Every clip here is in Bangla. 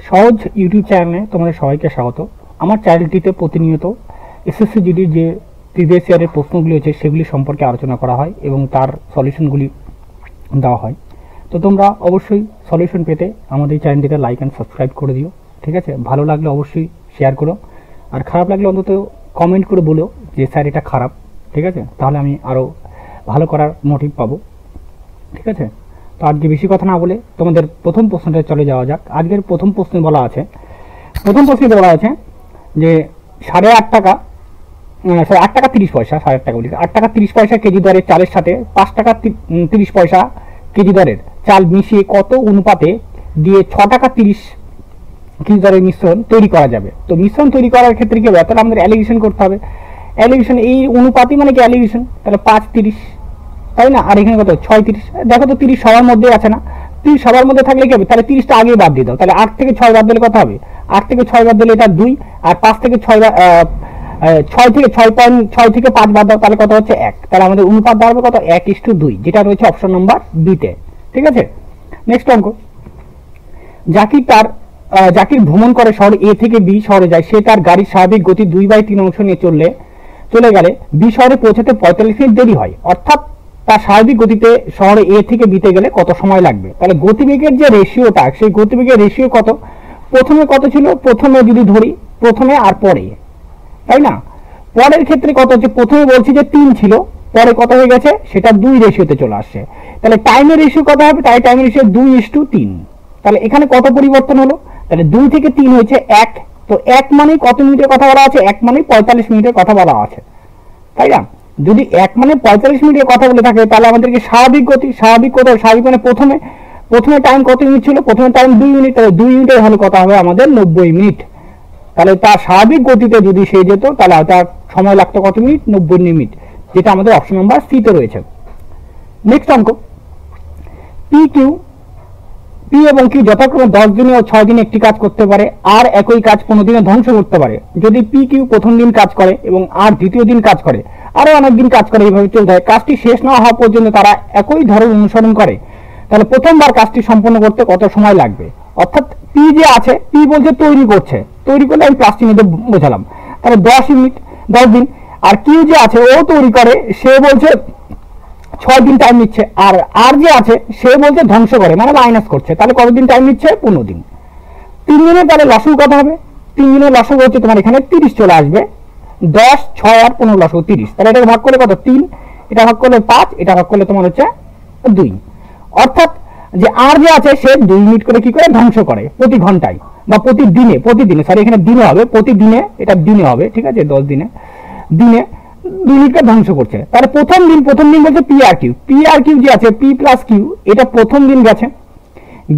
সহজ ইউটিউব চ্যানেলে তোমাদের সবাইকে স্বাগত। আমার চ্যানেলটিতে প্রতিনিয়ত এসএসসি জিডির যে প্রিভিয়াস ইয়ারের প্রশ্নগুলি আছে সেগুলি সম্পর্কে আলোচনা করা হয় এবং তার সলিউশনগুলি দেওয়া হয়। তো তোমরা অবশ্যই সলিউশন পেতে আমাদের চ্যানেলটিতে লাইক অ্যান্ড সাবস্ক্রাইব করে দিও, ঠিক আছে? ভালো লাগলে অবশ্যই শেয়ার করো, আর খারাপ লাগলে অন্তত কমেন্ট করে বলো যে স্যার এটা খারাপ, ঠিক আছে? তাহলে আমি আরও ভালো করার মোটিভ পাবো, ঠিক আছে? তো আজকে বেশি কথা না বলে তোমাদের প্রথম প্রশ্নটা চলে যাওয়া যাক। আজকের প্রথম প্রশ্নে বলা আছে যে 8.5 টাকা 8 টাকা 30 পয়সা 8.5 টাকা বলি 8 টাকা 30 পয়সা কেজি দরের চালের সাথে 5 টাকা 30 পয়সা কেজি দরের চাল মিশিয়ে কত অনুপাতে দিয়ে 6 টাকা 30 কেজি দরের মিশ্রণ তৈরি করা যাবে? তো মিশ্রণ তৈরি করার ক্ষেত্রে কি হবে? তাহলে আমাদের অ্যালিগেশন করতে হবে। অ্যালিগেশন এই অনুপাতই মানে কি অ্যালিগেশন, তাহলে 5-30, তাই না? আর এখানে কত 6-30, দেখো তো 30 সবার মধ্যে আছে না? 30 সবার মধ্যে থাকলে কি হবে? তাহলে 30টা আগে বাদ দিয়ে দাও। তাহলে 8 থেকে 6 বাদ দিলে কত হবে? 8 থেকে 6 বাদ দিলে এটা 2, আর 5 থেকে 6 6 থেকে 6 থেকে 5 বাদ দাও, তাহলে কত হচ্ছে 1। তাহলে আমাদের অনুপাত দাঁড়াবে কত? 1:2, যেটা রয়েছে অপশন নাম্বার বিতে, ঠিক আছে? নেক্সট অঙ্ক, জাকির ভ্রমণ করে শহর এ থেকে বি শহরে যায়। সে তার গাড়ির স্বাভাবিক গতি 2/3 অংশ নিয়ে চলে গেলে বি শহরে পৌঁছাতে 45 মিনিট দেরি হয়। অর্থাৎ তার স্বাভাবিক গতিতে শহরে এ থেকে বিতে গেলে কত সময় লাগবে? তাহলে গতিবেগের যে রেশিওটা, সেই গতিবেগের রেশিও কত? প্রথমে কত ছিল? প্রথমে যদি ধরি প্রথমে আর পরে, তাই না? পরের ক্ষেত্রে কত হচ্ছে? প্রথমে বলছি যে 3 ছিল, পরে কত হয়ে গেছে? সেটা 2 রেশিওতে চলে আসছে। তাহলে টাইমের রেশিও কত হবে? তাই টাইমের রেশিও 2:3। তাহলে এখানে কত পরিবর্তন হলো? তাহলে 2 থেকে 3 হয়েছে 1। তো 1 মানে কত মিনিটের কথা বলা আছে? 1 মানে 45 মিনিটের কথা বলা আছে, তাই না? যদি 1 মানে 45 মিনিটের কথা বলে থাকে, তাহলে আমাদেরকে স্বাভাবিক মানে প্রথমে টাইম কত মিনিট ছিল? প্রথমে টাইম 2 মিনিট, তাহলে 2 মিনিটের হলে কত হবে আমাদের? 90 মিনিট। তাহলে তার স্বাভাবিক গতিতে যদি সে যেত, তাহলে তার সময় লাগতো কত মিনিট? 90 মিনিট, যেটা আমাদের অপশন নাম্বার সি তে রয়েছে। নেক্সট অঙ্ক, পি এবং কিউ যথাক্রমে 10 দিনে ও 6 দিনে একটি কাজ করতে পারে, আর একই কাজ 15 দিনে ধ্বংস করতে পারে। যদি পি কিউ প্রথম দিন কাজ করে এবং আর দ্বিতীয় দিন কাজ করে, আরো অনেক দিন কাজ করে, এইভাবে চলতে হয়। কাজটি শেষ না হওয়া পর্যন্ত তারা একই ধরন অনুসরণ করে, তাহলে প্রথমবার কাজটি সম্পন্ন করতে কত সময় লাগবে? অর্থাৎ পি যে আছে, পি বলছে তৈরি করলে আমি প্লাস চিহ্ন দিয়ে বোঝালাম, তাহলে 10 দিন। আর কিউ যে আছে ও তৈরি করে, সে বলছে 6 দিন টাইম নিচ্ছে। আর যে আছে সে বলছে ধ্বংস করে, মানে মাইনাস করছে, তাহলে কতদিন টাইম নিচ্ছে? 15 দিন। 3 দিনের তাহলে লসগু কত হবে? 3 দিনের লসগু হচ্ছে তোমার এখানে 30 চলে আসবে। 10, 6 আর 15 লসগু 30, তাহলে এটাকে ভাগ করলে কত? 3, এটা ভাগ করলে 5, এটা ভাগ করলে তোমার হচ্ছে 2। অর্থাৎ যে আর যে আছে সে 2 মিনিট করে কি করে ধ্বংস করে প্রতি ঘন্টায় বা প্রতিদিনে, সরি এখানে দিনে হবে, প্রতিদিনে, এটা দিনে হবে, ঠিক আছে? 10 দিনে 2 মিনিটকে ধ্বংস করছে। তাহলে প্রথম দিন বলছে পি আর কিউ যে আছে, পি প্লাস কিউ, এটা প্রথম দিন গেছে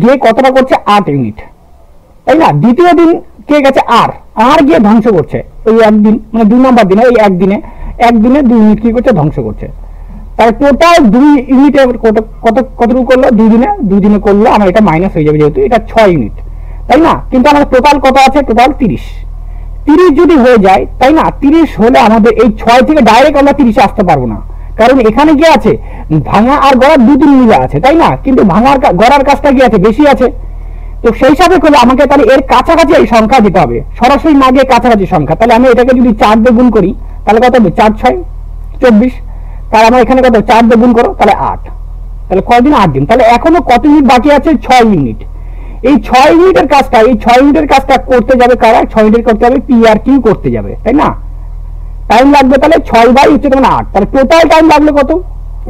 গিয়ে কতটা করছে? 8 ইউনিট, তাই না? দ্বিতীয় দিন কে গেছে? আর গিয়ে ধ্বংস করছে ওই একদিন, মানে 2 নম্বর দিনে, ওই একদিনে 2 মিনিট কি করছে? ধ্বংস করছে। তাহলে টোটাল 2 ইউনিটে কতটুকু করলো? 2 দিনে করলো আমার এটা মাইনাস হয়ে যাবে, যেহেতু এটা 6 ইউনিট, তাই না? কিন্তু আমার টোটাল কত আছে? টোটাল 30 যদি হয়ে যায়, তাই না? 30 হলে আমাদের এই 6 থেকে ডাইরেক্ট আমরা 30 আসতে পারবো না, কারণ এখানে কি আছে? ভাঙা আর গড়ার 2 দিন মিলে আছে, তাই না? কিন্তু গড়ার কাজটা কি আছে? বেশি আছে। তো সেই হিসাবে করলে আমাকে তাহলে এর কাছাকাছি এই সংখ্যা দিতে হবে, সরাসরি না গিয়ে কাছাকাছি সংখ্যা। তাহলে আমি এটাকে যদি 4 দিয়ে গুণ করি, তাহলে কত হবে? 4, 6, 24। তাহলে আমার এখানে কত? 4 দিয়ে গুণ করো, তাহলে 8। তাহলে কয়দিন? 8 দিন। তাহলে এখনো কত ইউনিট বাকি আছে? 6 ইউনিট। এই 6 ইউনিটের কাজটা করতে যাবে কারা? 6 ইউনিট করতে যাবে পি আর কিউ করতে যাবে, তাই না? টাইম লাগবে তাহলে 6/8, তাহলে টোটাল টাইম লাগবে কত?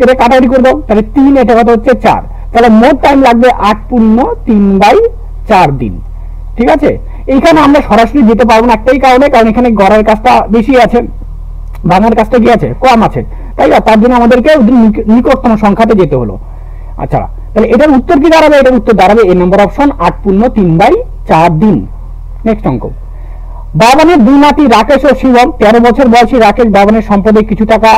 এটা কাটাকাটি করে দাও, তাহলে 3, এটা কত হচ্ছে 4, তাহলে মোট টাইম লাগবে 8 পূর্ণ 3/4 দিন, ঠিক আছে? এইখানে আমরা সরাসরি যেতে পারবো না একটাই কারণে, কারণ এখানে গড়ার কাজটা বেশি আছে, ভাঙার কাজটা কি আছে? কম আছে, তাই না? তার জন্য আমাদেরকে নিকটতম সংখ্যাতে যেতে হলো। আচ্ছা, তাহলে এটার উত্তর কি দাঁড়াবে? এটার উত্তর দাঁড়াবে এ নম্বর অপশন, 8 পূর্ণ 3/4 দিন। নেক্সট অঙ্ক, বাবানের 2 নাতি রাকেশ ও শিবম। 13 বছর বয়সী রাকেশ বাবানের সম্পদে কিছু টাকা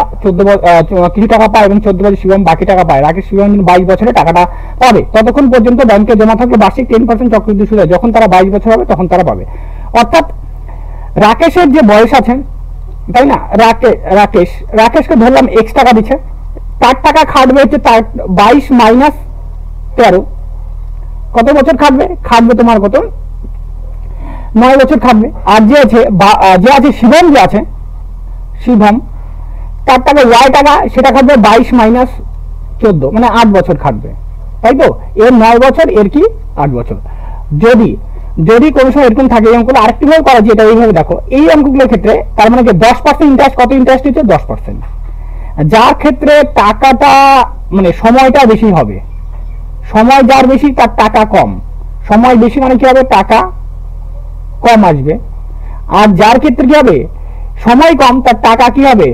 পায় এবং 14 বছর শিবম বাকি টাকা পায়। রাকেশ শিবম 22 বছরে টাকাটা পাবে। ততক্ষণ পর্যন্ত ব্যাংকে জমা থাকলে বার্ষিক 10% চক্রবৃদ্ধি সুদ হয়। যখন তারা 22 বছর হবে তখন তারা পাবে। অর্থাৎ রাকেশের যে বয়স আছে, তাই না? রাকেশকে ধরলাম x টাকা দিচ্ছে, তার টাকা খাটবে হচ্ছে 22 - 13, কত বছর খাটবে? তোমার কত? 9 বছর খাটবে। আর যে আছে শিবম, যে আছে শিবম, তার টাকা ওয়াই টাকা সেটা খাটবে 22 মাইনাস 14, মানে 8 বছর খাটবে, তাই তো? এর 9 বছর, এর কি 8 বছর। যদি কোনো সময় এরকম থাকে, এই অঙ্কগুলো আরেকটু ভাবে করা যায়, এটা এইভাবে দেখো, এই অঙ্কগুলোর ক্ষেত্রে তার মানে কি 10% ইন্টারেস্ট, কত ইন্টারেস্ট হচ্ছে 10%, যার ক্ষেত্রে টাকাটা মানে সময়টা বেশি হবে, সময় যার বেশি তার টাকা কম, সময় বেশি মানে কি হবে, টাকা কম আসবে। আর যার ক্ষেত্রে কি হবে, সময় কম তার টাকা কি হবে,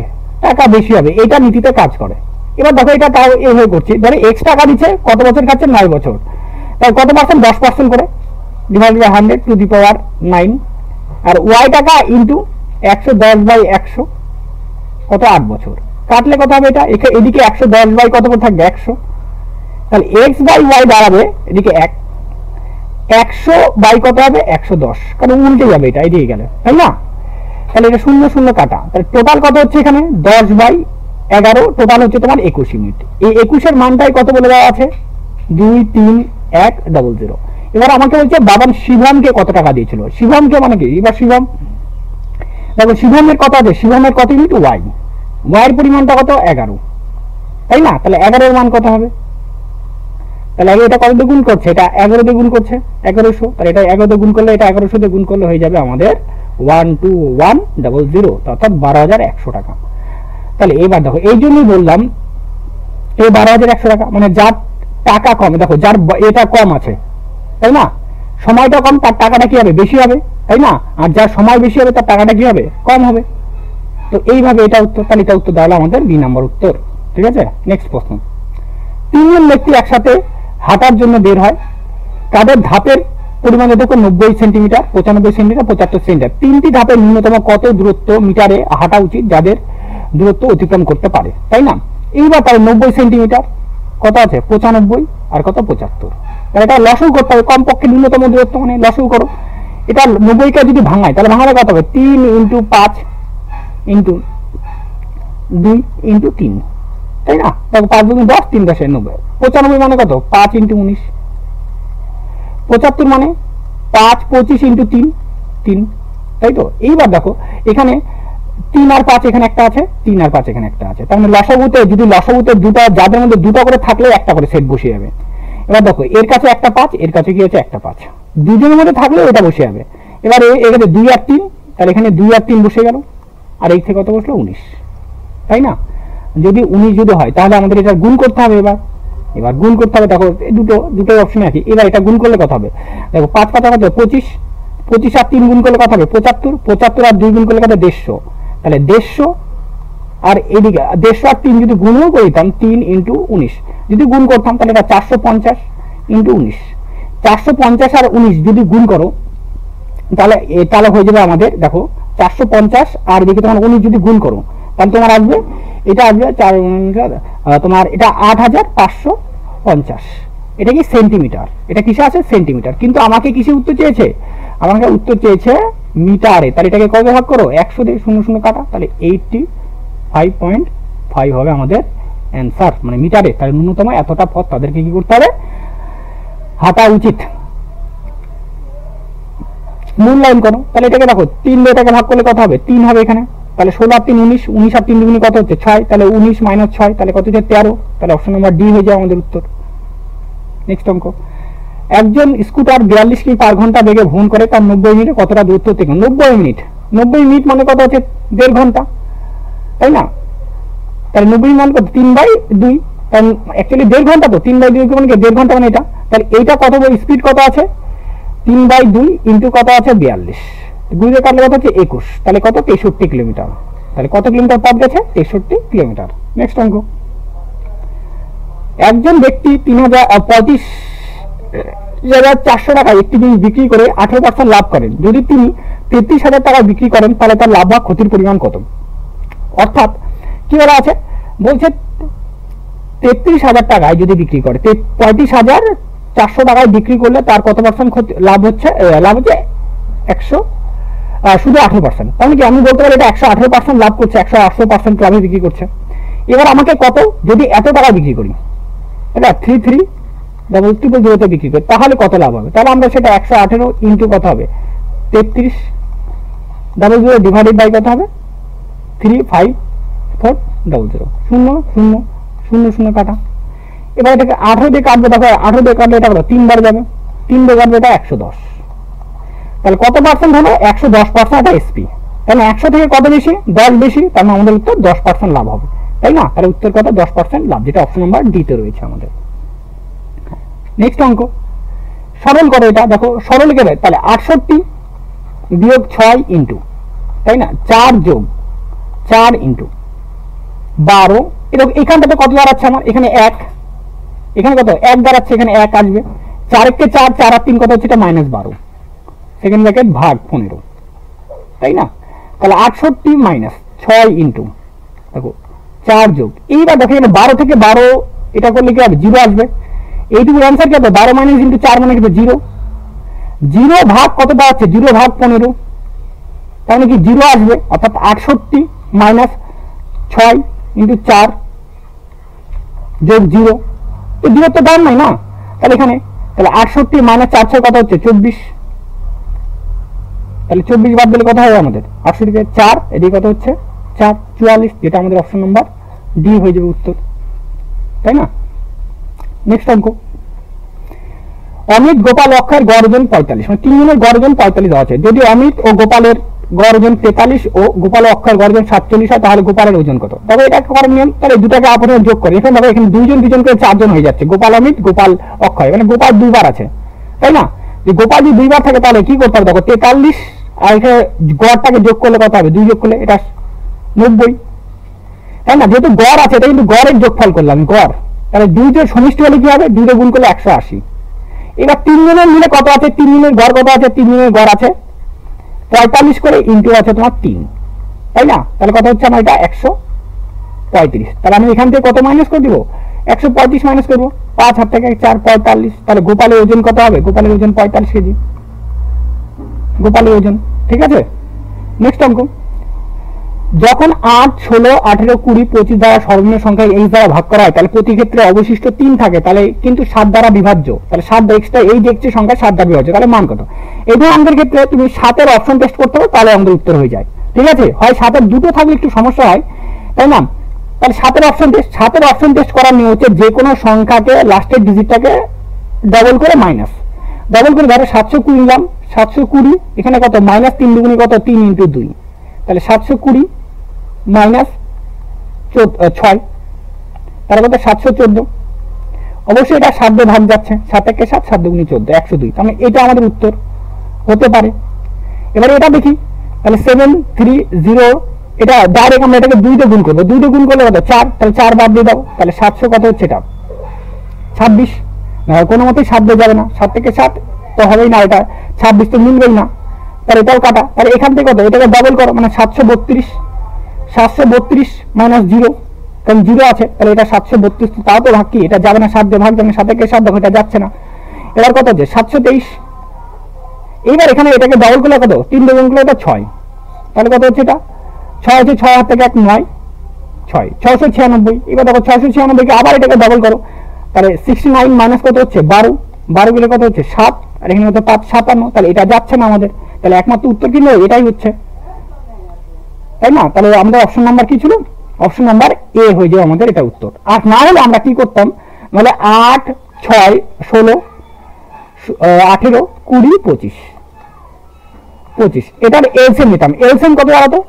টাকা বেশি হবে। এটা নীতিতে কাজ করে। এবার দেখো এটা তাও এইভাবে করছি, ধরো এক্স টাকা দিচ্ছে, কত বছর খাচ্ছে 9 বছর, তাই কত পার্সেন্ট, 10% করে divided by 100 to the power 9, আর ওয়াই টাকা ইন্টু 110/100, কত 8 বছর কাটলে কত হবে, এটা এদিকে 110 বাই কত করে থাকবে 100, তাহলে এক্স বাই ওয়াই দাঁড়াবে এদিকে 100 বাই কত হবে 110, কারণ উল্টে যাবে এটা এদিকে গেলে, তাই না? তাহলে এটা 0 0 কাটা, তাহলে টোটাল কত হচ্ছে এখানে 10/11, টোটাল হচ্ছে তোমার 21 ইউনিট। এই 21 এর মানটাই কত বলে দেওয়া আছে 23100। এবার আমাকে বলছে বাবান শিবমকে কত টাকা দিয়েছিল, শিবমকে মানে কি, এবার শিবম দেখো শিবমের কত আছে, শিবমের কত ইউনিট ওয়াই, ওয়াইয়ের পরিমাণটা কত 11, তাই না? তাহলে 11 এর মান কত হবে, তাহলে এটা কত দিয়ে গুণ করছে, এটা 11 দিয়ে গুণ করছে 1100, তাহলে এটা 11 দিয়ে গুণ করলে, এটা 1100 দিয়ে গুণ করলে হয়ে যাবে আমাদের 12100, অর্থাৎ 12100 টাকা। তাহলে এবার দেখো এই জন্যই বললাম এই 12100 টাকা, মানে যার টাকা কম, দেখো যার এটা কম আছে, তাই না, সময়টা কম, তার টাকাটা কি হবে বেশি হবে, তাই না? আর যার সময় বেশি হবে তার টাকাটা কি হবে কম হবে। তো এইভাবে এটা উত্তর, তাহলে এটা উত্তর দাঁড়ালো আমাদের বি নাম্বার উত্তর। ঠিক আছে, নেক্সট প্রশ্ন। 3 জন ব্যক্তি একসাথে হাঁটার জন্য বের হয়, তাদের ধাপের পরিমাণ দেখো 90 সেন্টিমিটার, 95 সেন্টিমিটার, 75 সেন্টিমিটার। 3টি ধাপের ন্যূনতম কত দূরত্ব মিটারে হাঁটা উচিত যাদের দূরত্ব অতিক্রম করতে পারে, তাই না? এইবার তাহলে 90 সেন্টিমিটার, কত আছে 95, আর কত 75, তাহলে এটা লসাগু করতে হবে, কমপক্ষে ন্যূনতম দূরত্ব মানে লসাগু করো। এটা 90কে যদি ভাঙায় তাহলে ভাঙালে কত হবে 3 × 5 × 2 × 3, তাই না? দেখো 5 × 10, 3 × 10 90, 95 মানে কত 5 × 19, 75 মানে 5 25 × 3 3, তাই তো? এইবার দেখো এখানে 3 আর 5 এখানে একটা আছে, 3 আর 5 এখানে একটা আছে, তার মানে লসাগুতে যদি লসাগুতে দুটো, যাদের মধ্যে দুটো করে থাকলে একটা করে সেট বসে যাবে। এবার দেখো এর কাছে একটা 5, এর কাছে কি আছে একটা 5, দুজনের মধ্যে থাকলে এটা বসে যাবে। এবার এখানে 2 আর 3, তাহলে এখানে 2 আর 3 বসে গেল, আর এই থেকে কত বসলো 19, তাই না? যদি 19 যদি হয় তাহলে আমাদের এটা গুণ করতে হবে। এবার গুণ করতে হবে, দেখো দুটো অপশন আছে। এবার এটা গুণ করলে কত হবে, দেখো 5 কত 25, 25 আর 3 গুণ করলে কত হবে 75, 75 আর 2 গুণ করলে কত 150, তাহলে 150, আর এদিকে 150 আর 3 যদি গুণও করতাম 3 × 19 যদি গুণ করতাম তাহলে এটা 450 × 19, 450 আর 19 যদি গুণ করো তাহলে হয়ে যাবে আমাদের, দেখো 450 আর এদিকে তোমার 19 যদি গুণ করো তাহলে তোমার আসবে, এটা আসবে তোমার এটা 8550, এটা কি সেন্টিমিটার, এটা কিসে আছে সেন্টিমিটার, কিন্তু আমাকে কিসে উত্তর চেয়েছে, আমাকে উত্তর চেয়েছে মিটারে। তাহলে এটাকে কত ভাগ করো 100 দিয়ে 0 0 কাটা, তাহলে 85.5 হবে আমাদের অ্যান্সার, মানে মিটারে। তাহলে ন্যূনতম এতটা পথ তাদেরকে কি করতে হবে, হাঁটা উচিত। মূল্যায়ন করো, তাহলে এটাকে দেখো 3 দিয়ে এটাকে ভাগ করলে কত হবে 3 হবে এখানে, তাহলে 16 আর 3 19, 19 আর 3 দুগুণে কত হচ্ছে 6, তাহলে 19 - 6, তাহলে কত হচ্ছে 13, তাহলে অপশন নাম্বার ডি হয়ে যায় আমাদের উত্তর। নেক্সট অঙ্ক। একজন স্কুটার 42 কিমি পার ঘন্টা বেগে ভ্রমণ করে, তার 90 মিনিটে কতটা দূরত্ব থেকে, 90 মিনিট, 90 মিনিট মানে কত হচ্ছে 1.5 ঘন্টা, তাই না? তাহলে 90 মানে কত 3/2, কারণ অ্যাকচুয়ালি 1.5 ঘন্টা, তো 3/2 মানে 1.5 ঘন্টা মানে এটা, তাহলে এইটা কত স্পিড কত আছে 3/2 ইন্টু কত আছে 42, 2 দিয়ে কাটলে কত হচ্ছে 21, তাহলে কত 63 কিলোমিটার, তাহলে কত কিলোমিটার পথ গেছে 63 কিলোমিটার। নেক্সট অঙ্ক। একজন ব্যক্তি 35,400 টাকায় একটি জিনিস বিক্রি করে 18% লাভ করেন, যদি তিনি 33,000 টাকায় বিক্রি করেন তাহলে তার লাভ বা ক্ষতির পরিমাণ কত? অর্থাৎ কি বলা আছে, বলছে 33,000 টাকায় যদি বিক্রি করে, 35,400 টাকায় বিক্রি করলে তার কত পার্সেন্ট লাভ হচ্ছে 100, শুধু 18%, তাহলে কি আমি বলতে পারি এটা 118% লাভ করছে, 180% লাভে বিক্রি করছে। এবার আমাকে কত, যদি এত টাকা বিক্রি করি, এটা 3300 বিক্রি করি, তাহলে কত লাভ হবে, তাহলে আমরা সেটা 118 ইন্টু কত হবে 3300 ডিভাইডেড বাই কত হবে 35400 শূন্য শূন্য শূন্য শূন্য কাটা। এবার এটাকে 18 দিয়ে কাটবে, দেখো 18 দিয়ে কাটলে এটা কত 3 বার যাবে, 3 দিয়ে কাটবে এটা 110। তাহলে কত পার্সেন্ট হলো 110%, এটা এসপি। তাহলে 100 থেকে কত বেশি 10 বেশি, তার মানে আমাদের উত্তর 10% লাভ হবে, তাই না? তাহলে উত্তর কত 10% লাভ, যেটা অপশন নাম্বার ডি তে রয়েছে আমাদের। নেক্সট অঙ্ক সরল করো এটা, দেখো সরল করে তাহলে 68 বিয়োগ 6 ইন্টু, তাই না, 4 যোগ 4 ইন্টু 12। এরকম এখানটাতে কত দাঁড়াচ্ছে আমার, এখানে 1, এখানে কত 1 দাঁড়াচ্ছে, এখানে 1 আসবে। 4 কে 4, 4 আর 3 কত হচ্ছে, এটা -12, সেকেন্ড ব্র্যাকেট ভাগ 15, তাই না? তাহলে 68 মাইনাস 6 ইন্টু দেখো 4 যোগ, এইবার দেখো এখানে 12 থেকে 12 এটা করলে কি হবে 0 আসবে। এইটুকুর অ্যান্সার কি হবে 12 মাইনাস ইন্টু 4 মানে কি 0, 0 ভাগ কত দাঁড়াচ্ছে 0 ভাগ 15, তাহলে কি 0 আসবে। অর্থাৎ 68 মাইনাস 6 ইন্টু 4 যোগ 0, তো 0 তো দাম নাই না, তাহলে এখানে তাহলে 68 মাইনাস 4 6 কত হচ্ছে 24, তাহলে 24 বাদ দিলে কত হবে আমাদের 68 থেকে 4, এদিকে কত হচ্ছে 4 44, যেটা আমাদের অপশন নাম্বার ডি হয়ে যাবে উত্তর, তাই না? নেক্সট অঙ্ক অমিত গোপাল অক্ষয়ের গড় ওজন 45, মানে 3 জনের গড় ওজন 45 দেওয়া আছে। যদি অমিত ও গোপালের গড় ওজন 43 ও গোপাল ও অক্ষয়ের গড় ওজন 47 হয়, তাহলে গোপালের ওজন কত? তবে এটা করার নিয়ম, তাহলে দুটাকে আপনি যোগ করে এখানে দেখো এখানে দুজন করে 4 জন হয়ে যাচ্ছে, গোপাল অমিত গোপাল অক্ষয়, মানে গোপাল দুইবার আছে, তাই না? যে গোপাল যদি দুইবার থাকে তাহলে কি করতে হবে, দেখো 43 আর এখানে গড়টাকে যোগ করলে কত হবে 2 যোগ করলে এটা 90, তাই না? যেহেতু গড় আছে এটা কিন্তু গড়ের যোগফল করলাম গড়, তাহলে 2 জন সমষ্টি হলে কি হবে 2 দিয়ে গুণ করলে 180। এবার 3 জনের মিলে কত আছে, 3 জনের গড় কত আছে, 3 জনের গড় আছে 45 করে ইন্টু আছে তোমার 3, তাই না? তাহলে কত হচ্ছে আমার এটা 135। তাহলে আমি এখান থেকে কত মাইনাস করে দিব 135 মাইনাস করবো, 5 হাত থেকে 4 45, তাহলে গোপালের ওজন কত হবে, গোপালের ওজন 45 কেজি গোপালের ওজন, ঠিক আছে? নেক্সট অঙ্ক যখন 8 16 18 20 25 দ্বারা সর্বনিম্ন সংখ্যা এই দ্বারা ভাগ করা হয়, তাহলে প্রতি ক্ষেত্রে অবশিষ্ট 3 থাকে, তাহলে কিন্তু 7 দ্বারা বিভাজ্য, তাহলে 7 এক্সট্রা এই দেখছে সংখ্যা 7 দ্বারা বিভাজ্য, তাহলে মান কত? এই ধরনের অঙ্কের ক্ষেত্রে তুমি 7 এর অপশন টেস্ট করতে হবে, তাহলে আমাদের উত্তর হয়ে যায়, ঠিক আছে? হয় 7 এর দুটো থাকলে একটু সমস্যা হয়, তাই না? তাহলে 7 এর অপশন টেস্ট করার নিয়ম হচ্ছে যে কোনো সংখ্যাকে লাস্টের ডিজিটটাকে ডবল করে মাইনাস, ডবল করে ধরো 720 নিলাম, 720 এখানে কত মাইনাস 3 দুগুণে কত 3 ইন্টু 2, তাহলে 720 মাইনাস 6, তার কত 714, অবশ্যই এটা 7 দিয়ে ভাগ যাচ্ছে, 7 একে 7 7 দুগুণে 14 102, তাহলে এটা আমাদের উত্তর হতে পারে। এবারে এটা দেখি, তাহলে 730 এটা ডাইরেক্ট আমরা এটাকে 2 দিয়ে গুণ করবো, 2 দিয়ে গুণ করলে কত 4, তাহলে 4 বাদ দিয়ে দাও, তাহলে 700 কত হচ্ছে এটা 26, কোনো মতেই 7 দিয়ে যাবে না, 7 থেকে 7 তো হবেই না, এটা 26 তো মিলবেই না, তাহলে এটাও কাটা, তাহলে এখান থেকে কত এটাকে ডবল করো, মানে 732 মাইনাস 0, কারণ 0 আছে, তাহলে এটা 732, তাও তো ভাগ কি এটা যাবে না, 7 দিয়ে ভাগ যাবে, 7 থেকে 7 দেখো এটা যাচ্ছে না, এবার কত হচ্ছে 723, এইবার এখানে এটাকে ডবল করলে কত 3 দিয়ে গুণ করলে এটা 6, তাহলে কত হচ্ছে এটা 6 হচ্ছে, 6 হাত থেকে 1 9 6 696, এবার দেখো 696 কে আবার এটাকে ডবল করো, তাহলে 69 মাইনাস কত হচ্ছে 12, 12 গুলো কত হচ্ছে 7, আর এখানে কত 5 57, তাহলে এটা যাচ্ছে না আমাদের, তাহলে একমাত্র উত্তর কি নয় এটাই হচ্ছে, তাই না? তাহলে আমাদের অপশন নাম্বার কি ছিল, অপশন নাম্বার এ হয়ে যাবে আমাদের এটা উত্তর। আর না হলে আমরা কি করতাম, নাহলে 8 6 16 18 20 25, এটার এলসিএম নিতাম, এলসিএম কত দাঁড়াতো,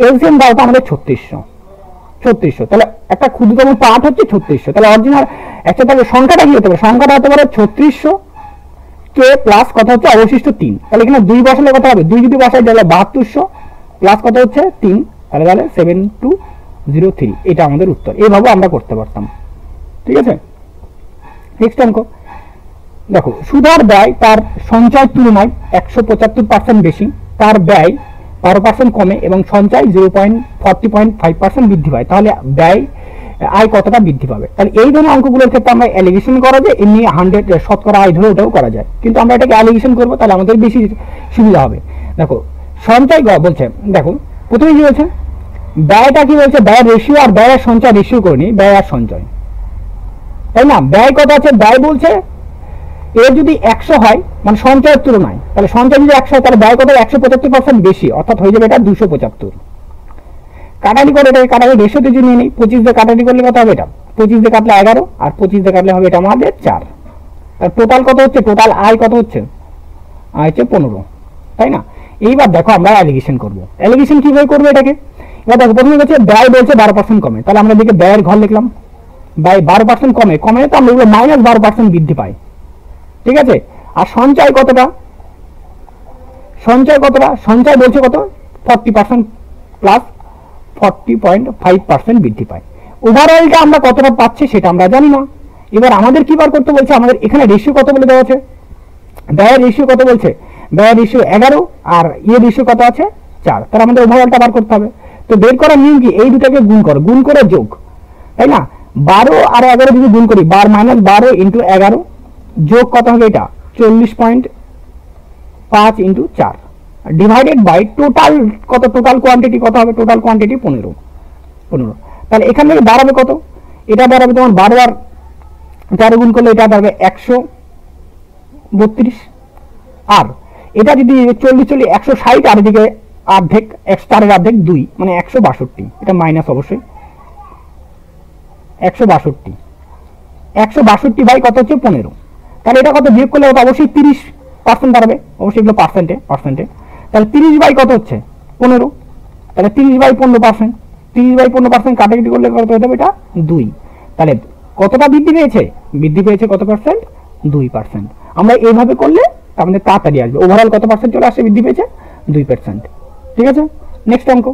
এলসিএম দাঁড়াতো আমাদের 3600, তাহলে একটা ক্ষুদ্রতম পার্ট হচ্ছে 3600, তাহলে অরিজিনাল একটা তাহলে সংখ্যাটা কি হতে পারে, সংখ্যাটা হতে পারে 3600 কে প্লাস কত হচ্ছে অবশিষ্ট 3, তাহলে এখানে 2 বসালে কত হবে, 2 যদি বসাই তাহলে 7200 প্লাস কত হচ্ছে 3, তাহলে 7203, এটা আমাদের উত্তর, এইভাবে আমরা করতে পারতাম, ঠিক আছে? নেক্সট অঙ্ক দেখো সুধার ব্যয় তার সঞ্চয় তুলনায় 175% বেশি, তার ব্যয় 12% কমে এবং সঞ্চয় 0.40.5% বৃদ্ধি পায়, তাহলে ব্যয় আয় কতটা বৃদ্ধি পাবে? তাহলে এই ধরনের অঙ্কগুলোর ক্ষেত্রে আমরা অ্যালিগেশন করা যায়, এমনি 100 শতকরা আয় ধরে ওটাও করা যায়, কিন্তু আমরা এটাকে অ্যালিগেশন করবো, তাহলে আমাদের বেশি সুবিধা হবে। দেখো সঞ্চয় বলছে, দেখো প্রথমে কি বলছে ব্যয়টা কি বলছে, ব্যয়ের রেশিও আর ব্যয়ের সঞ্চয় রেশিও করে নি, ব্যয় আর সঞ্চয়, তাই না? ব্যয় কত আছে, ব্যয় বলছে এর যদি 100 হয় মানে সঞ্চয়ের তুলনায়, তাহলে সঞ্চয় যদি 100 হয় তাহলে ব্যয় কত 175% বেশি, অর্থাৎ হয়ে যাবে এটা 275। কাটারি করে এটাকে কাটারি রেশিওতে যদি নিয়ে নিই, 25 দিয়ে কাটারি করলে কত হবে এটা 25 দিয়ে কাটলে 11 আর 25 দিয়ে কাটলে হবে এটা আমাদের 4। তার টোটাল কত হচ্ছে, টোটাল আয় কত হচ্ছে, আয় হচ্ছে 15, তাই না? এইবার দেখো আমরা অ্যালিগেশন করব। অ্যালিগেশন কিভাবে করবো এটাকে, এবার দেখো প্রথমে হচ্ছে ব্যয় বলছে 12% কমে, তাহলে আমরা এদিকে ব্যয়ের ঘর লিখলাম, ব্যয় 12% কমে, কমে তো আমরা -12% বৃদ্ধি পাই, ঠিক আছে? আর সঞ্চয় কতটা, সঞ্চয় কতটা, সঞ্চয় বলছে কত 40% প্লাস 40.5% বৃদ্ধি পায়। ওভারঅলটা আমরা কতটা পাচ্ছি সেটা আমরা জানি না। এবার আমাদের কি বার করতে বলছে, আমাদের এখানে রেশিও কত বলে দেওয়া আছে, ব্যয়ের রেশিও কত বলছে, ব্যয়ের রেশিও 11 আর রেশিও কত আছে 4, তাহলে আমাদের ওভারঅলটা বার করতে হবে। তো বের করার নিয়ম কি, এই দুটাকে গুণ করো, গুণ করে যোগ, তাই না? 12 আর 11 যদি গুণ করি, 12 ইন্টু 11 যোগ কত হবে এটা 40.5 ইন্টু 4 ডিভাইডেড বাই টোটাল কত, টোটাল কোয়ান্টিটি কত হবে, টোটাল কোয়ান্টিটি 15। তাহলে এখান থেকে দাঁড়াবে কত, এটা দাঁড়াবে তোমার 12 আর 4 গুণ করলে এটা দাঁড়াবে 132, আর এটা যদি 40 160 আর এদিকে অর্ধেক 4 এর অর্ধেক 2 মানে 162, এটা মাইনাস অবশ্যই 162 বাই কত হচ্ছে 15, তাহলে এটা কত বিয়োগ করলে অবশ্যই 30% দাঁড়াবে, অবশ্যই এগুলো পার্সেন্টে, তাহলে 30 বাই কত হচ্ছে 15, তাহলে 30 বাই 15%, 30 বাই 15% কাটাকাটি করলে কত হতে হবে এটা 2, তাহলে কতটা বৃদ্ধি পেয়েছে, বৃদ্ধি পেয়েছে কত পার্সেন্ট 2%। আমরা এইভাবে করলে আমাদের তাড়াতাড়ি আসবে, ওভারঅল কত পার্সেন্ট চলে আসছে, বৃদ্ধি পেয়েছে 2%, ঠিক আছে? নেক্সট অঙ্ক,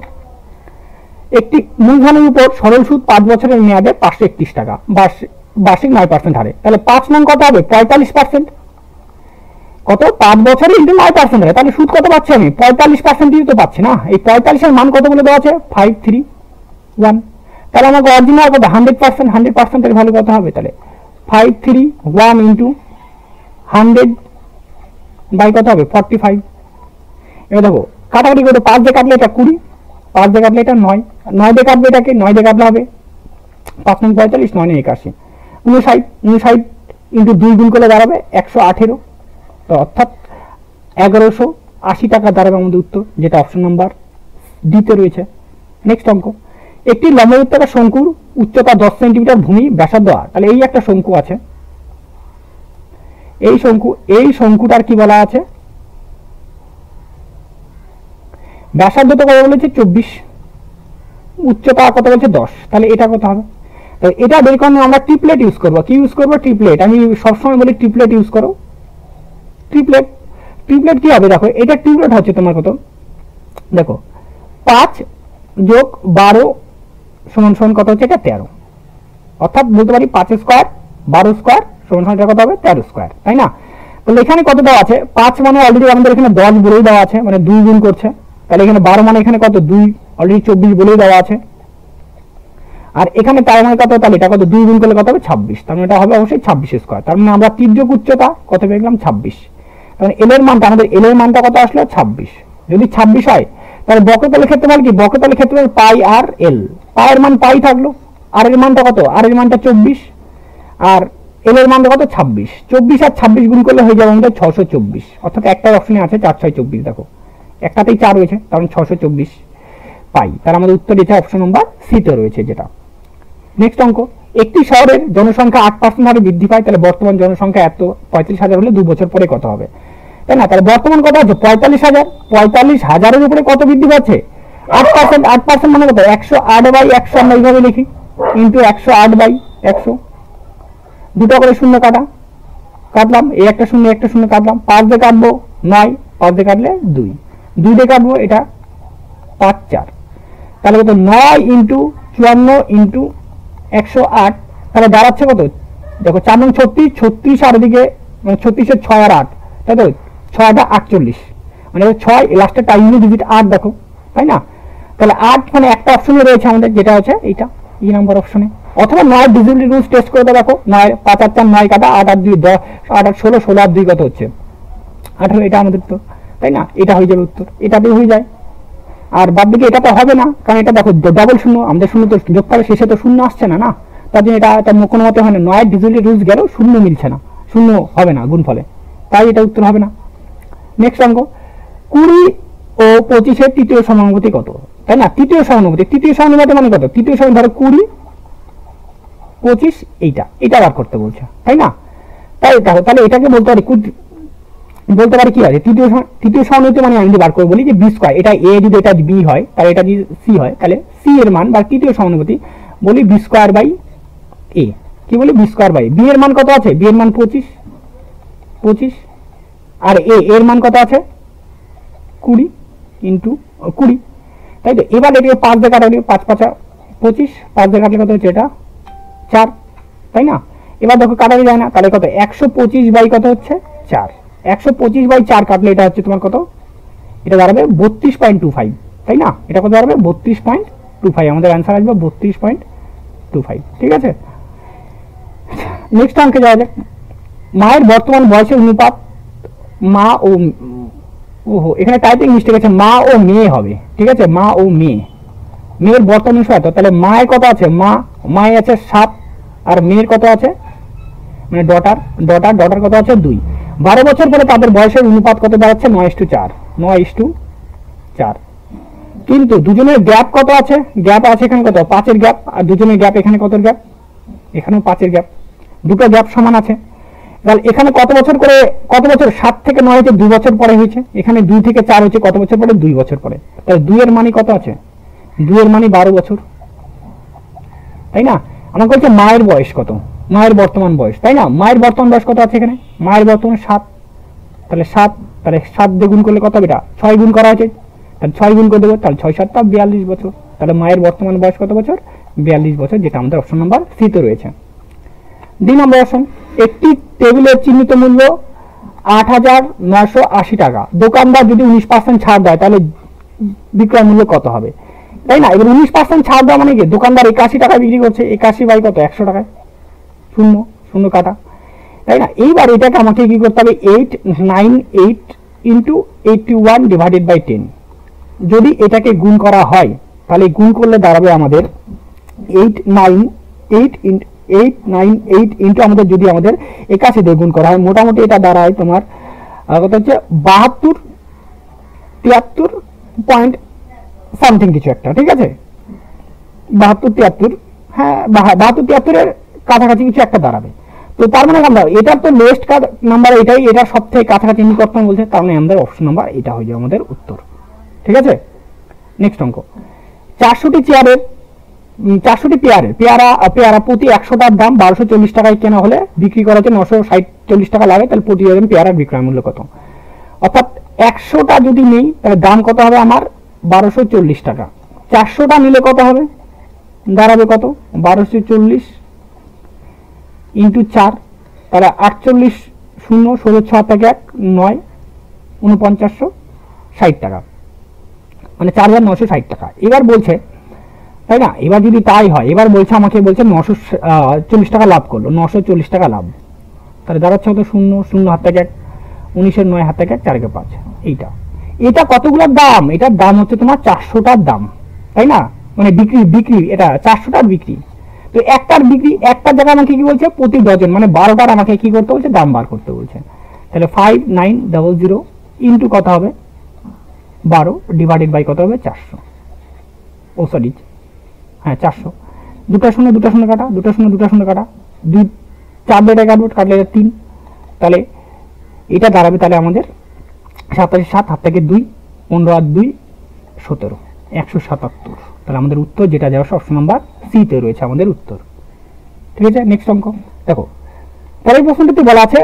একটি মূলধনের উপর সরল সুদ 5 বছরের মেয়াদে 531 টাকা, বার্ষিক 9% হারে, তাহলে 5 নং কত হবে 45%, কত 5 বছরে ইন্টু 9% হারে, তাহলে সুদ কত পাচ্ছি আমি 45% দিয়ে তো পাচ্ছি না। এই 45 এর মান কত বলে দেওয়া আছে 531, তাহলে আমাকে অরিজিনাল কত 100% এর ভ্যালু কত হবে, তাহলে 531 ইন্টু 100 বাই কত হবে 45। এবার দেখো কাটাকাটি করে 5 দিয়ে কাটলে এটা 20, 5 দিয়ে কাটলে এটা 9, 9 দিয়ে কাটবে এটাকে, 9 দিয়ে কাটলে হবে 5 9 45, 9 9 81, 59 ইন্টু 2 গুণ করলে দাঁড়াবে 118, তো অর্থাৎ 1180 টাকা দাঁড়াবে আমাদের উত্তর, যেটা অপশন নাম্বার ডিতে রয়েছে। নেক্সট অঙ্ক, একটি লম্ববৃত্তাকার শঙ্কুর উচ্চতা 10 সেন্টিমিটার, ভূমি ব্যাসার্ধ আর, তাহলে এই একটা শঙ্কু আছে, এই শঙ্কুটার কি বলা আছে, ব্যাসার্ধ তো কত বলেছে 24, উচ্চতা কত বলছে 10, তাহলে এটা কত হবে, তো এটা বের করতে আমরা ট্রিপলেট ইউজ করবো। কি ইউজ করবো, ট্রিপলেট, আমি সবসময় বলি ট্রিপলেট ইউজ করো। ট্রিপলেট কি হবে, দেখো এটা ট্রিপলেট হচ্ছে তোমার কত, দেখো 5 যোগ 12 সমান কত হচ্ছে এটা 13, অর্থাৎ বলতে পারি 5 স্কোয়ার 12 স্কোয়ার সমান কত হবে 13 স্কোয়ার, তাই না? তাহলে এখানে কত দেওয়া আছে 5 মানে অলরেডি আমাদের এখানে 10 বলেই দেওয়া আছে, মানে 2 গুণ করছে, তাহলে এখানে 12 মানে এখানে কত 2 অলরেডি 24 বলেই দেওয়া আছে, আর এখানে তার মানে কত, তাহলে এটা কত 2 গুণ করলে কত হবে 26, তার মানে এটা হবে অবশ্যই 26 স্কোয়ার, তার মানে আমরা তির্যক উচ্চতা কত পেয়ে গেলাম 26, তাহলে এল এর মানটা আমাদের এল এর মানটা কত আসলো 26, যদি 26 হয় তাহলে বক্রতলের ক্ষেত্রফল কি, বক্রতলের ক্ষেত্রফল পাই আর এল, পাই এর মান পাই থাকলো, আর এর মানটা কত, আর এর মানটা 24, আর এল এর মানটা কত 26, 24 আর 26 গুণ করলে হয়ে যাবে আমাদের 624, অর্থাৎ একটা অপশনে আছে 4 6 24, দেখো একটাতেই 4 রয়েছে, কারণ 624 পাই, তার আমাদের উত্তর এটা অপশন নাম্বার সি তে রয়েছে যেটা। নেক্সট অঙ্ক, একটি শহরের জনসংখ্যা 8% হারে বৃদ্ধি পায়, তাহলে বর্তমান জনসংখ্যা এত 45,000 হলে 2 বছর পরে কত হবে, তাই না? তাহলে বর্তমান কত আছে 45,000 উপরে কত বৃদ্ধি পাচ্ছে 8% মানে কত 108 বাই 100 আমরা এইভাবে লিখি, ইন্টু 108 বাই 100, দুটো করে শূন্য কাটলাম, এই একটা শূন্য কাটলাম, 5 দিয়ে কাটবো 9, 5 দিয়ে কাটলে 2 দিয়ে কাটবো এটা 5 4, তাহলে কত 9 ইন্টু 54 ইন্টু 108, তাহলে দাঁড়াচ্ছে কত, দেখো 4 9 36 আর এদিকে মানে 36 এর 6 আর 8, তাই তো 6টা 48, মানে 6 লাস্টে টাইমলি ডিজিট 8, দেখো তাই না? তাহলে 8 মানে একটা অপশনে রয়েছে আমাদের, যেটা হচ্ছে এইটা এই নাম্বার অপশনে, অথবা 9 ডিজিট রুলস টেস্ট করে দেখো, 9 5 আর 4 9 কাটা, 8 আর 2 10, 8 আর 16, 16 আর 2 কত হচ্ছে 18, এটা আমাদের উত্তর, তাই না? এটা হয়ে যাবে উত্তর, এটাতেই হয়ে যায়, আর বাদ দিকে এটা তো হবে না, কারণ এটা দেখো ডাবল শূন্য, আমাদের শূন্য তো যোগফলের শেষে তো শূন্য আসছে না, তার জন্য এটা কোনো মতে হয় না, 9 ডিজিট রুলস গেলেও শূন্য মিলছে না, শূন্য হবে না গুণফলে, তাই এটা উত্তর হবে না। নেক্সট অঙ্ক, 20 ও 25-এর তৃতীয় সমানুপাতি কত, তাই না? তৃতীয় সমানুপাতি মানে কত? তৃতীয় সমান ধরো 20 25, এইটা বার করতে বলছে, তাই না? তাই দেখো, তাহলে এটাকে বলতে পারি কি আছে, তৃতীয় সমানুপাতি মানে আমি যদি বার করে বলি যে বি স্কয়ার, এটা এ যদি এটা বি হয়, তাহলে এটা যদি সি হয়, তাহলে সি এর মান বা তৃতীয় সমানুপাতি বলি বি স্কয়ার বাই এ। কি বলি? বি স্কয়ার বাই বি এর মান কত আছে? বি এর মান 25, আর এ এর মান কত আছে? 20 ইন্টু 20, তাই তো? এবার এটাকে 5 দিয়ে কাটালে 5 5 25, 5 দিয়ে কাটলে কত হচ্ছে? এটা 4, তাই না? এবার দেখো কাটাতে যায় না, তাহলে কত? 125 বাই কত হচ্ছে? 4। 125 বাই 4 কাটলে এটা হচ্ছে তোমার কত? এটা দাঁড়াবে 32.25, তাই না? এটা কত দাঁড়াবে? 32.25, আমাদের অ্যান্সার আসবে 32.25, ঠিক আছে? নেক্সট অঙ্কে যাওয়া যাক। মায়ের বর্তমান বয়সের অনুপাত মা ও, ওহো এখানে টাইপিং মিস্টেক আছে, মা ও মেয়ে হবে, ঠিক আছে? মা ও মেয়ের বর্তমান অনুপাত, তাহলে মায়ের কত আছে? মায়ের আছে 7, আর মেয়ের কত আছে? মানে ডটার কত আছে? 2। 12 বছর পরে তাদের বয়সের অনুপাত কত দাঁড়াচ্ছে? 9:4। কিন্তু দুজনের গ্যাপ কত আছে? গ্যাপ আছে এখানে কত? 5-এর গ্যাপ, আর দুজনের গ্যাপ এখানে কত গ্যাপ? এখানেও 5-এর গ্যাপ, দুটো গ্যাপ সমান আছে। তাহলে এখানে কত বছর 7 থেকে 9 হচ্ছে 2 বছর পরে হয়েছে, এখানে 2 থেকে 4 হচ্ছে কত বছর পরে? 2 বছর পরে। তাহলে 2 এর মানই কত আছে? 2 এর মানই 12 বছর, তাই না? আমাকে বলছে মায়ের বয়স কত, মায়ের বর্তমান বয়স, তাই না? মায়ের বর্তমান বয়স কত আছে এখানে? মায়ের বর্তমান 7, তাহলে 7 দিয়ে গুণ করলে কত হবে? এটা 6 গুণ করা আছে, তাহলে 6 গুণ করে দেবো, তাহলে 6 7 42 বছর। তাহলে মায়ের বর্তমান বয়স কত বছর? 42 বছর, যেটা আমাদের অপশন নাম্বার সি তে রয়েছে। 2 নম্বর অপশন, একটি টেবিলের চিহ্নিত মূল্য 8,980 টাকা, দোকানদার যদি 19% ছাড় দেয় তাহলে বিক্রয় মূল্য কত হবে, তাই না? এবার 19% ছাড় দেওয়া মানে কি? দোকানদার 81 টাকায় বিক্রি করছে, 81 বাই কত? 100 টাকায়, শূন্য কাটা, তাই না? এইবার এটাকে আমাকে কি করতে হবে? 898 ইন্টু 81 ডিভাইডেড বাই 10। যদি এটাকে গুণ করা হয় তাহলে গুণ করলে দাঁড়াবে আমাদের 898 ইন্টু আমাদের, যদি আমাদের 81 দিয়ে গুণ করা হয়, মোটামুটি এটা দাঁড়ায় তোমার কত হচ্ছে? 72-73 পয়েন্ট সামথিং কিছু একটা, ঠিক আছে? 72-73, হ্যাঁ 72-73-এর কাছাকাছি কিছু একটা দাঁড়াবে। তো তার মানে আমরা এটার তো লোয়েস্ট নাম্বার এটাই, এটা সব থেকে কাছাকাছি নিকটতম বলছে, তার মানে আমাদের অপশন নাম্বার এটা হয়ে যাবে আমাদের উত্তর, ঠিক আছে? নেক্সট অঙ্ক, 400টি পেয়ারা প্রতি 100টার দাম 1240 টাকায় কেনা হলে বিক্রি করা হচ্ছে 940 টাকা লাগে, তাহলে প্রতি ডজন পেয়ারার বিক্রয় মূল্য কত? অর্থাৎ 100টা যদি নেই তাহলে দাম কত হবে আমার? 1240 টাকা। 400টা নিলে কত হবে? দাঁড়াবে কত? 1240 ইন্টু 4, তাহলে 48 0 16 6 থেকে 1 9 4960 টাকা, মানে 4960 টাকা। এবার বলছে, তাই না? এবার যদি তাই হয়, এবার বলছে আমাকে, বলছে 940 টাকা লাভ করলো, 940 টাকা লাভ, তাহলে দাঁড়াচ্ছে কত? 0 0 হাত থেকে 1, 19-এর 9 হাত থেকে 1, 4-কে 5, এটা কতগুলোর দাম? এটার দাম হচ্ছে তোমার 400টার দাম, তাই না? মানে বিক্রি এটা 400টার বিক্রি। তো একটার বিক্রি, একটার জায়গায় আমাকে কি বলছে? প্রতি ডজন, মানে 12টার আমাকে কি করতে বলছে? দাম বার করতে বলছে। তাহলে 5900 ইন্টু কত হবে? 12 ডিভাইডেড বাই কত হবে? 400, ও সরি, হ্যাঁ 400, 2টা শূন্য কাটা, 2টা শূন্য কাটা, 2 4 দিয়ে কাটবো, কাটলে 3, তাহলে এটা দাঁড়াবে তাহলে আমাদের 87 7 হাত থেকে 2 15 আর 2 17 177। তাহলে আমাদের উত্তর যেটা যাবে অপশন নাম্বার সি তে রয়েছে আমাদের উত্তর, ঠিক আছে? নেক্সট অঙ্ক দেখো, পরের প্রশ্নটিতে বলা আছে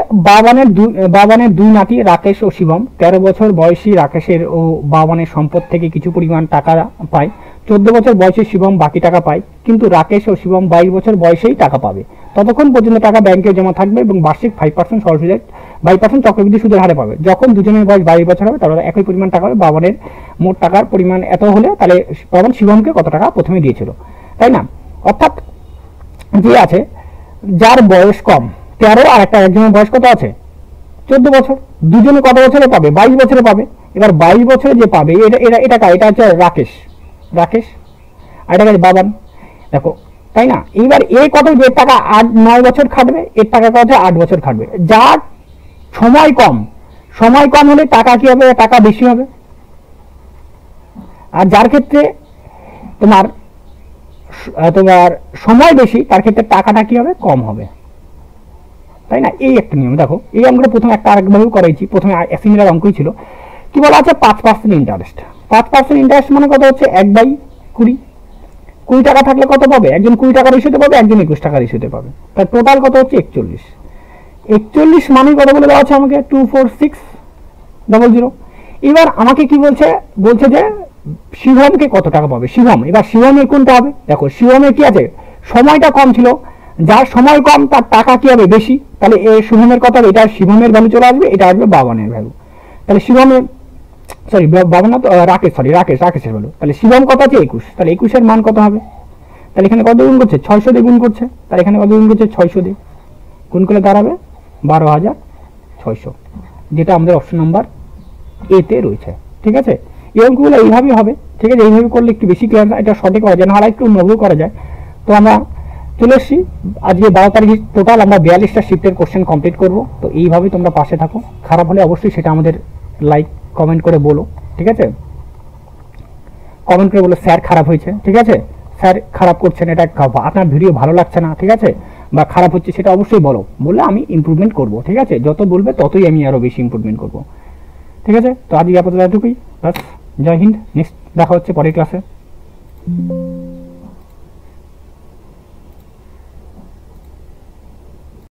বাবানের দুই নাতি রাকেশ ও শিবম, 13 বছর বয়সী রাকেশের ও বাবানের সম্পদ থেকে কিছু পরিমাণ টাকা পায়, 14 বছর বয়সী শিবম বাকি টাকা পায়, কিন্তু রাকেশ ও শিবম 22 বছর বয়সেই টাকা পাবে। ততক্ষণ পর্যন্ত টাকা ব্যাংকে জমা থাকবে এবং বার্ষিক 5% সরল সুদের 22% চক্রবৃদ্ধি সুদের হারে পাবে। যখন দুজনের বয়স 22 বছর হবে তাহলে একই পরিমাণ টাকা হবে। বাবানের মোট টাকার পরিমাণ এত হলে তাহলে বাবান শিবমকে কত টাকা প্রথমে দিয়েছিল, তাই না? অর্থাৎ যে আছে যার বয়স কম 13, আর একজনের বয়স কত আছে? 14 বছর, দুজনে কত বছরে পাবে? 22 বছরে পাবে। এবার 22 বছরে যে পাবে এটা হচ্ছে রাকেশ, আর এটা হচ্ছে বাবান। দেখো তাই না? এবার এ কত, যে টাকা 9 বছর খাটবে, এর টাকা কত 8 বছর খাটবে। যার সময় কম, সময় কম হলে টাকা কি হবে, টাকা বেশি হবে। আর যার ক্ষেত্রে তোমার সময় বেশি, তার ক্ষেত্রে টাকাটা কি হবে, কম হবে, তাই না? এই একটা নিয়ম। দেখো এই অঙ্কটা প্রথমে একটা আরেকভাবেও করাইছি, প্রথমে সিমিলার অঙ্কই ছিল। কি বলা আছে, 5% ইন্টারেস্ট। 5% ইন্টারেস্ট মানে কত হচ্ছে, 1/20। 20 টাকা থাকলে কত পাবে, একজন 20 টাকার ইস্যুতে পাবে, একজন 21 টাকার ইস্যুতে পাবে। তার টোটাল কত হচ্ছে 41। 41 মানে কত বলে দেওয়া আছে আমাকে, 24600। এবার আমাকে কি বলছে, বলছে যে শিবমকে কত টাকা পাবে, শিবম। এবার শিবমের কোনটা হবে, দেখো শিবমের কি আছে, সময়টা কম ছিল, যার সময় কম তার টাকা কি হবে, বেশি। তাহলে এই শুভমের কত হবে, এটা শিবমের ভ্যালু চলে আসবে, এটা আসবে বাবানের ভ্যালু। তাহলে শিবমের, সরি বাবা না তো রাকেশের ভ্যালু। তাহলে শিবম কত আছে 21, তাহলে 21 এর মান কত হবে, তাহলে এখানে কত গুণ করছে, 600 দিয়ে গুণ করছে। তাহলে এখানে কত গুণ করছে, 600 দিয়ে গুণ করলে দাঁড়াবে 12,600, যেটা আমাদের অপশন নাম্বার এ তে রয়েছে। ঠিক আছে, এই অঙ্কগুলো এইভাবেই হবে। ঠিক আছে, এইভাবে করলে একটু বেশি ক্লিয়ার, এটা শর্টে করা যায়, না হলে একটু অন্যভাবে করা যায়। তো আমরা চলে এসছি, আজকে 12 তারিখ টোটাল আমরা 42টা শিফটের কোশ্চেন কমপ্লিট করব। তো এইভাবে তোমরা পাশে থাকো, খারাপ হলে অবশ্যই সেটা আমাদের লাইক কমেন্ট করে বলো। ঠিক আছে, কমেন্ট করে বলো স্যার খারাপ হয়েছে, ঠিক আছে, স্যার খারাপ করছেন, এটা আপনার ভিডিও ভালো লাগছে না, ঠিক আছে, বা খারাপ হচ্ছে, সেটা অবশ্যই বলো, বললে আমি ইমপ্রুভমেন্ট করব। ঠিক আছে, যত বলবে ততই আমি আরো বেশি ইমপ্রুভমেন্ট করব। ঠিক আছে, তো আজকে আপাতত এতটুকুই, বাস। জয় হিন্দ, নেক্সট দেখা হচ্ছে পরের ক্লাসে।